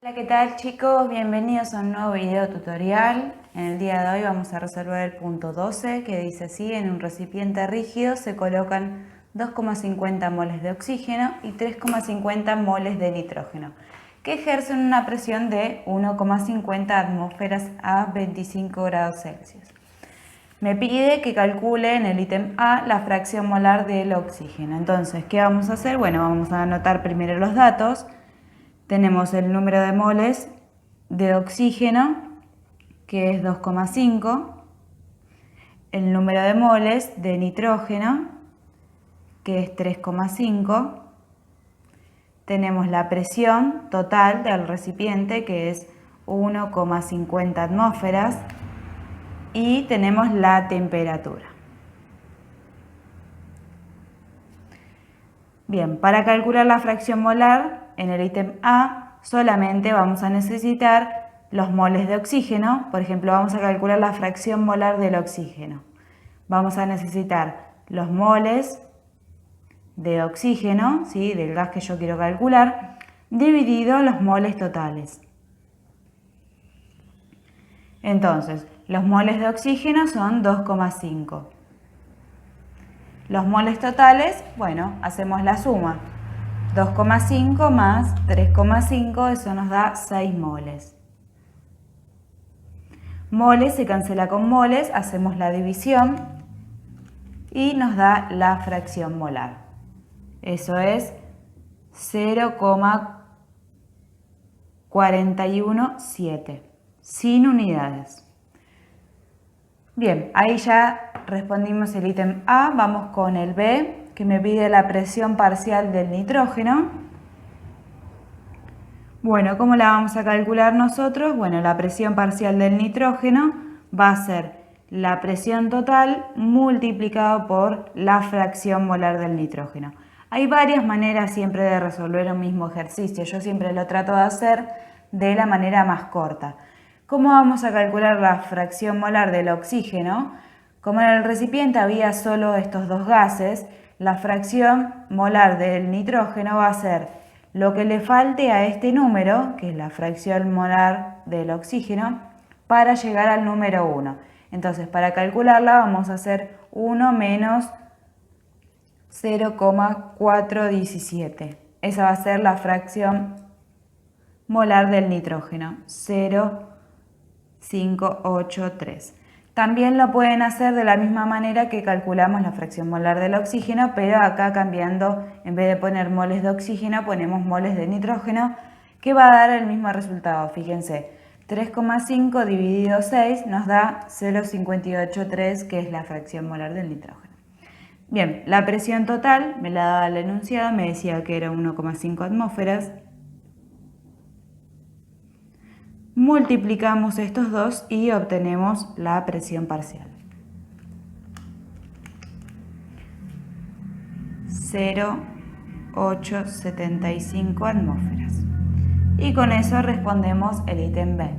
Hola, ¿qué tal chicos? Bienvenidos a un nuevo video tutorial. En el día de hoy vamos a resolver el punto 12 que dice así: en un recipiente rígido se colocan 2,50 moles de oxígeno y 3,50 moles de nitrógeno que ejercen una presión de 1,50 atmósferas a 25 grados Celsius. Me pide que calcule en el ítem A la fracción molar del oxígeno. Entonces, ¿qué vamos a hacer? Bueno, vamos a anotar primero los datos. Tenemos el número de moles de oxígeno, que es 2,5, el número de moles de nitrógeno, que es 3,5, tenemos la presión total del recipiente, que es 1,50 atmósferas, y tenemos la temperatura. Bien, para calcular la fracción molar, en el ítem A solamente vamos a necesitar los moles de oxígeno. Por ejemplo, vamos a calcular la fracción molar del oxígeno. Vamos a necesitar los moles de oxígeno, ¿sí?, del gas que yo quiero calcular, dividido los moles totales. Entonces, los moles de oxígeno son 2,5. Los moles totales, bueno, hacemos la suma. 2,5 más 3,5, eso nos da 6 moles. Moles se cancela con moles, hacemos la división y nos da la fracción molar. Eso es 0,417, sin unidades. Bien, ahí ya respondimos el ítem A. Vamos con el B, que me pide la presión parcial del nitrógeno. Bueno, ¿cómo la vamos a calcular nosotros? Bueno, la presión parcial del nitrógeno va a ser la presión total multiplicado por la fracción molar del nitrógeno. Hay varias maneras siempre de resolver un mismo ejercicio. Yo siempre lo trato de hacer de la manera más corta. ¿Cómo vamos a calcular la fracción molar del oxígeno? Como en el recipiente había solo estos dos gases, la fracción molar del nitrógeno va a ser lo que le falte a este número, que es la fracción molar del oxígeno, para llegar al número 1. Entonces, para calcularla vamos a hacer 1 menos 0,417. Esa va a ser la fracción molar del nitrógeno, 0,583. También lo pueden hacer de la misma manera que calculamos la fracción molar del oxígeno, pero acá cambiando, en vez de poner moles de oxígeno, ponemos moles de nitrógeno, que va a dar el mismo resultado. Fíjense, 3,5 dividido 6 nos da 0,583, que es la fracción molar del nitrógeno. Bien, la presión total me la daba el enunciado, me decía que era 1,5 atmósferas. Multiplicamos estos dos y obtenemos la presión parcial. 0,875 atmósferas. Y con eso respondemos el ítem B.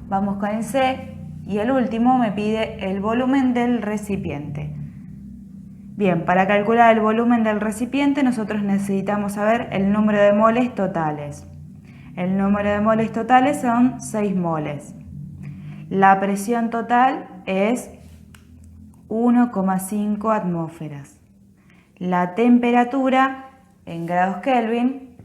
Vamos con el C y el último me pide el volumen del recipiente. Bien, para calcular el volumen del recipiente nosotros necesitamos saber el número de moles totales. El número de moles totales son 6 moles. La presión total es 1,5 atmósferas. La temperatura en grados Kelvin,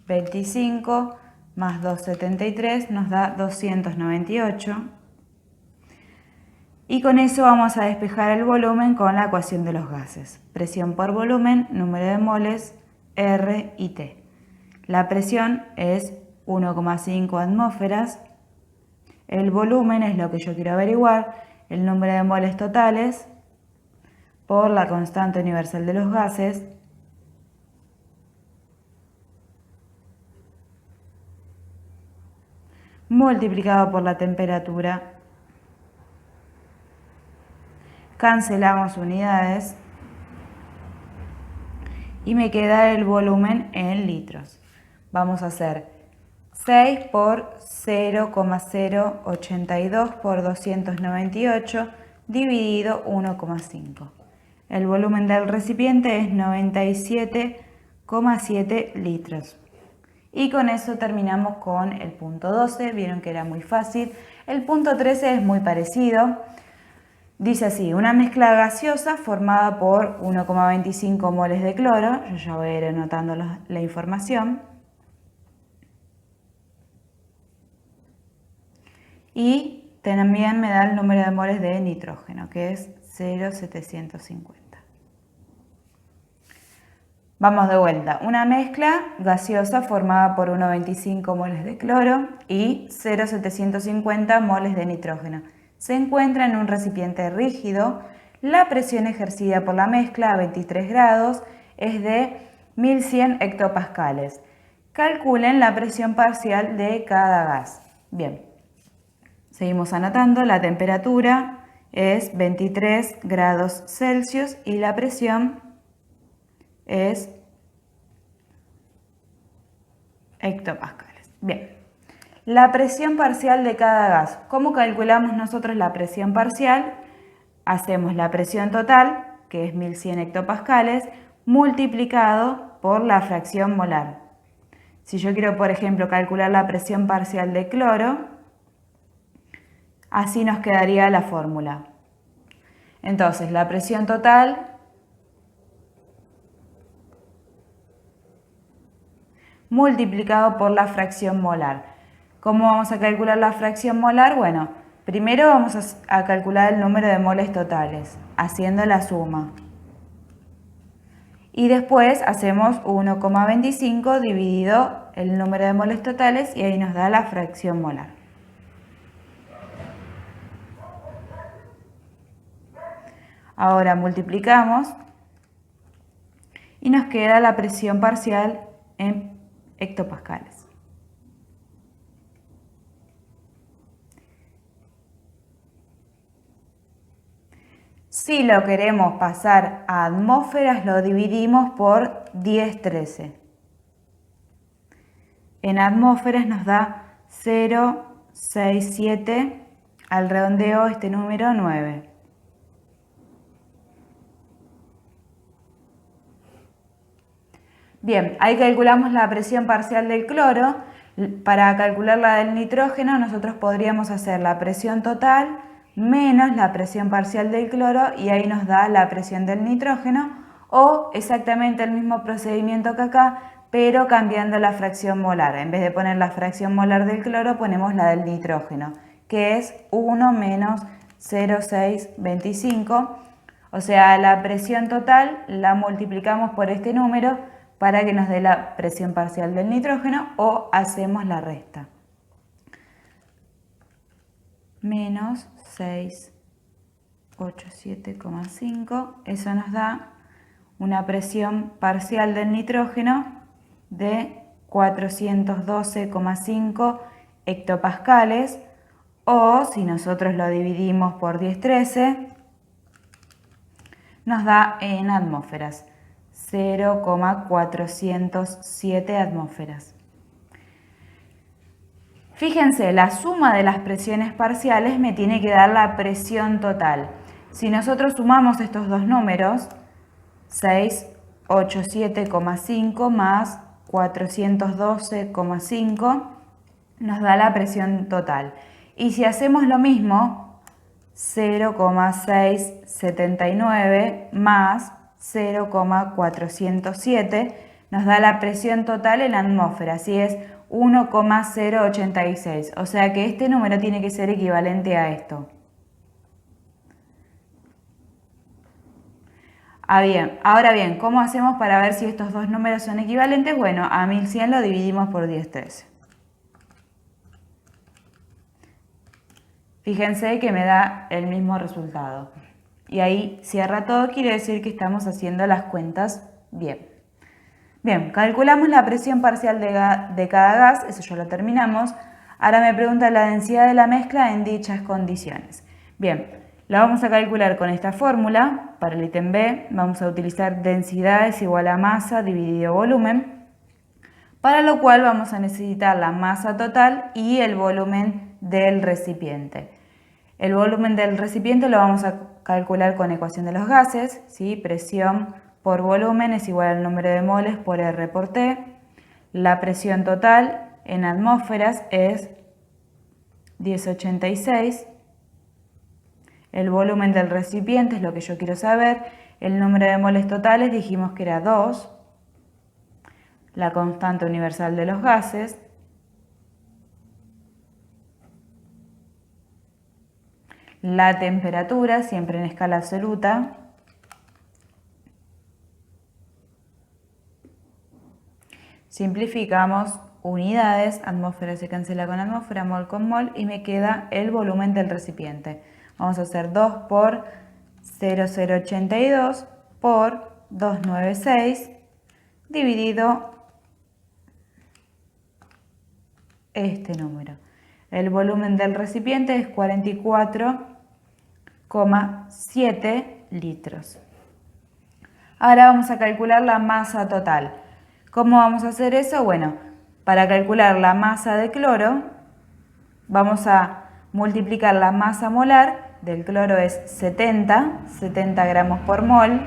25 más 273 nos da 298. Y con eso vamos a despejar el volumen con la ecuación de los gases. Presión por volumen, número de moles, R y T. La presión es 1,5 atmósferas. El volumen es lo que yo quiero averiguar, el número de moles totales por la constante universal de los gases. Multiplicado por la temperatura. Cancelamos unidades. Y me queda el volumen en litros. Vamos a hacer 6 por 0,082 por 298 dividido 1,5. El volumen del recipiente es 97,7 litros. Y con eso terminamos con el punto 12, vieron que era muy fácil. El punto 13 es muy parecido. Dice así, una mezcla gaseosa formada por 1,25 moles de cloro. Yo ya voy a ir anotando la información. Y también me da el número de moles de nitrógeno, que es 0,750. Vamos de vuelta. Una mezcla gaseosa formada por 1,25 moles de cloro y 0,750 moles de nitrógeno. Se encuentra en un recipiente rígido. La presión ejercida por la mezcla a 23 grados es de 1100 hectopascales. Calculen la presión parcial de cada gas. Bien, seguimos anotando. La temperatura es 23 grados Celsius y la presión es hectopascales. Bien, la presión parcial de cada gas. ¿Cómo calculamos nosotros la presión parcial? Hacemos la presión total, que es 1100 hectopascales, multiplicado por la fracción molar. Si yo quiero, por ejemplo, calcular la presión parcial de cloro, así nos quedaría la fórmula. Entonces, la presión total multiplicado por la fracción molar. ¿Cómo vamos a calcular la fracción molar? Bueno, primero vamos a calcular el número de moles totales, haciendo la suma. Y después hacemos 1,25 dividido el número de moles totales y ahí nos da la fracción molar. Ahora multiplicamos y nos queda la presión parcial en hectopascales. Si lo queremos pasar a atmósferas, lo dividimos por 10-13. En atmósferas nos da 0,67, al redondeo este número 9. Bien, ahí calculamos la presión parcial del cloro. Para calcular la del nitrógeno, nosotros podríamos hacer la presión total menos la presión parcial del cloro y ahí nos da la presión del nitrógeno, o exactamente el mismo procedimiento que acá, pero cambiando la fracción molar. En vez de poner la fracción molar del cloro, ponemos la del nitrógeno, que es 1 menos 0,625. O sea, la presión total la multiplicamos por este número para que nos dé la presión parcial del nitrógeno, o hacemos la resta. Menos 687,5, eso nos da una presión parcial del nitrógeno de 412,5 hectopascales, o si nosotros lo dividimos por 10-13, nos da en atmósferas 0,407 atmósferas. Fíjense, la suma de las presiones parciales me tiene que dar la presión total. Si nosotros sumamos estos dos números, 687,5 más 412,5, nos da la presión total. Y si hacemos lo mismo, 0,679 más 0,407 nos da la presión total en la atmósfera, así es 1,086, o sea que este número tiene que ser equivalente a esto. Ahora bien, ¿cómo hacemos para ver si estos dos números son equivalentes? Bueno, a 1100 lo dividimos por 10-13. Fíjense que me da el mismo resultado. Y ahí cierra todo, quiere decir que estamos haciendo las cuentas bien. Bien, calculamos la presión parcial de cada gas, eso ya lo terminamos. Ahora me pregunta la densidad de la mezcla en dichas condiciones. Bien, la vamos a calcular con esta fórmula. Para el ítem B vamos a utilizar densidad es igual a masa dividido volumen, para lo cual vamos a necesitar la masa total y el volumen del recipiente. El volumen del recipiente lo vamos a calcular con ecuación de los gases, ¿sí? Presión por volumen es igual al número de moles por R por T. La presión total en atmósferas es 1086. El volumen del recipiente es lo que yo quiero saber. El número de moles totales dijimos que era 2. La constante universal de los gases. La temperatura, siempre en escala absoluta. Simplificamos unidades, atmósfera se cancela con atmósfera, mol con mol y me queda el volumen del recipiente. Vamos a hacer 2 por 0,082 por 296 dividido este número. El volumen del recipiente es 44,7 litros. Ahora vamos a calcular la masa total. ¿Cómo vamos a hacer eso? Bueno, para calcular la masa de cloro, vamos a multiplicar la masa molar del cloro es 70 gramos por mol,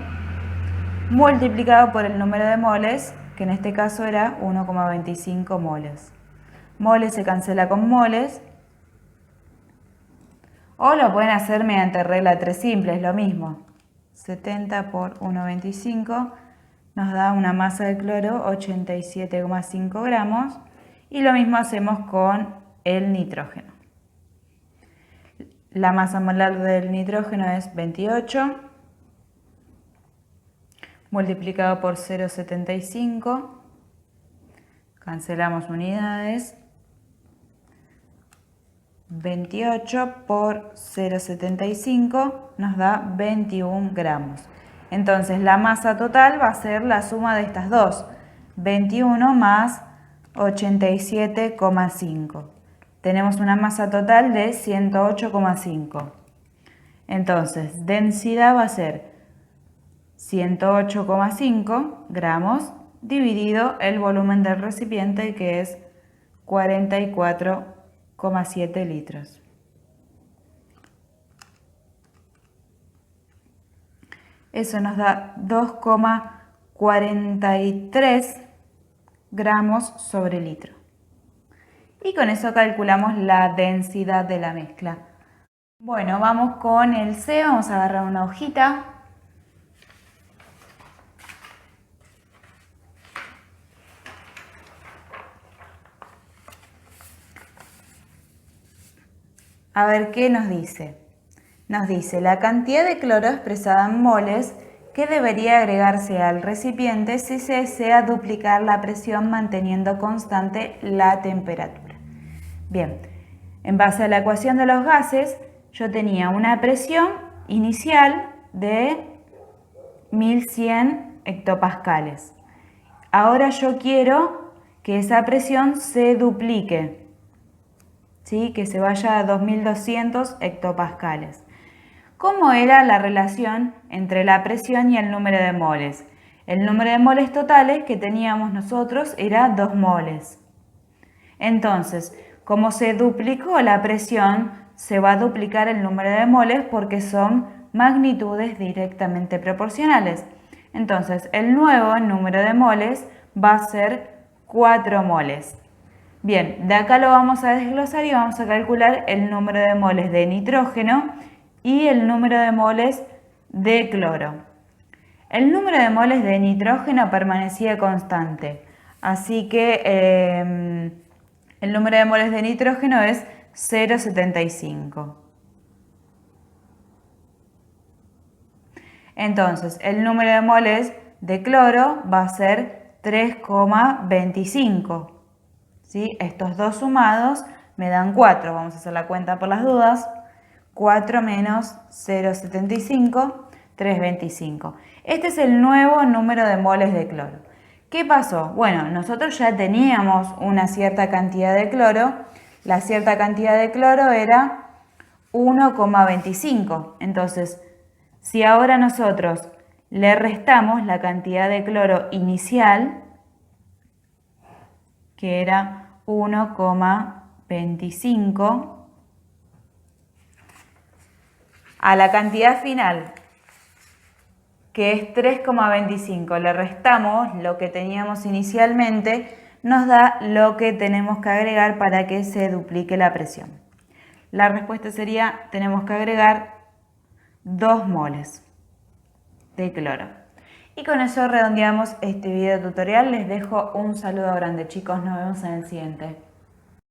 multiplicado por el número de moles, que en este caso era 1,25 moles. Moles se cancela con moles, o lo pueden hacer mediante regla 3 simple, es lo mismo. 70 por 1,25 nos da una masa de cloro 87,5 gramos y lo mismo hacemos con el nitrógeno. La masa molar del nitrógeno es 28 multiplicado por 0,75, cancelamos unidades, 28 por 0,75 nos da 21 gramos. Entonces la masa total va a ser la suma de estas dos, 21 más 87,5. Tenemos una masa total de 108,5. Entonces, densidad va a ser 108,5 gramos dividido el volumen del recipiente, que es 44,7 litros. Eso nos da 2,43 gramos sobre litro. Y con eso calculamos la densidad de la mezcla. Bueno, vamos con el C, vamos a agarrar una hojita. A ver qué nos dice. Nos dice la cantidad de cloro expresada en moles que debería agregarse al recipiente si se desea duplicar la presión manteniendo constante la temperatura. Bien, en base a la ecuación de los gases, yo tenía una presión inicial de 1100 hectopascales. Ahora yo quiero que esa presión se duplique, ¿sí? Que se vaya a 2200 hectopascales. ¿Cómo era la relación entre la presión y el número de moles? El número de moles totales que teníamos nosotros era 2 moles. Entonces, como se duplicó la presión, se va a duplicar el número de moles porque son magnitudes directamente proporcionales. Entonces, el nuevo número de moles va a ser 4 moles. Bien, de acá lo vamos a desglosar y vamos a calcular el número de moles de nitrógeno y el número de moles de cloro. El número de moles de nitrógeno permanecía constante, así que el número de moles de nitrógeno es 0,75. Entonces, el número de moles de cloro va a ser 3,25. ¿Sí? Estos dos sumados me dan 4. Vamos a hacer la cuenta por las dudas. 4 menos 0,75, 3,25. Este es el nuevo número de moles de cloro. ¿Qué pasó? Bueno, nosotros ya teníamos una cierta cantidad de cloro. La cierta cantidad de cloro era 1,25. Entonces, si ahora nosotros le restamos la cantidad de cloro inicial, que era 1,25, a la cantidad final, que es 3,25, le restamos lo que teníamos inicialmente, nos da lo que tenemos que agregar para que se duplique la presión. La respuesta sería, tenemos que agregar 2 moles de cloro. Y con eso redondeamos este video tutorial. Les dejo un saludo grande, chicos. Nos vemos en el siguiente.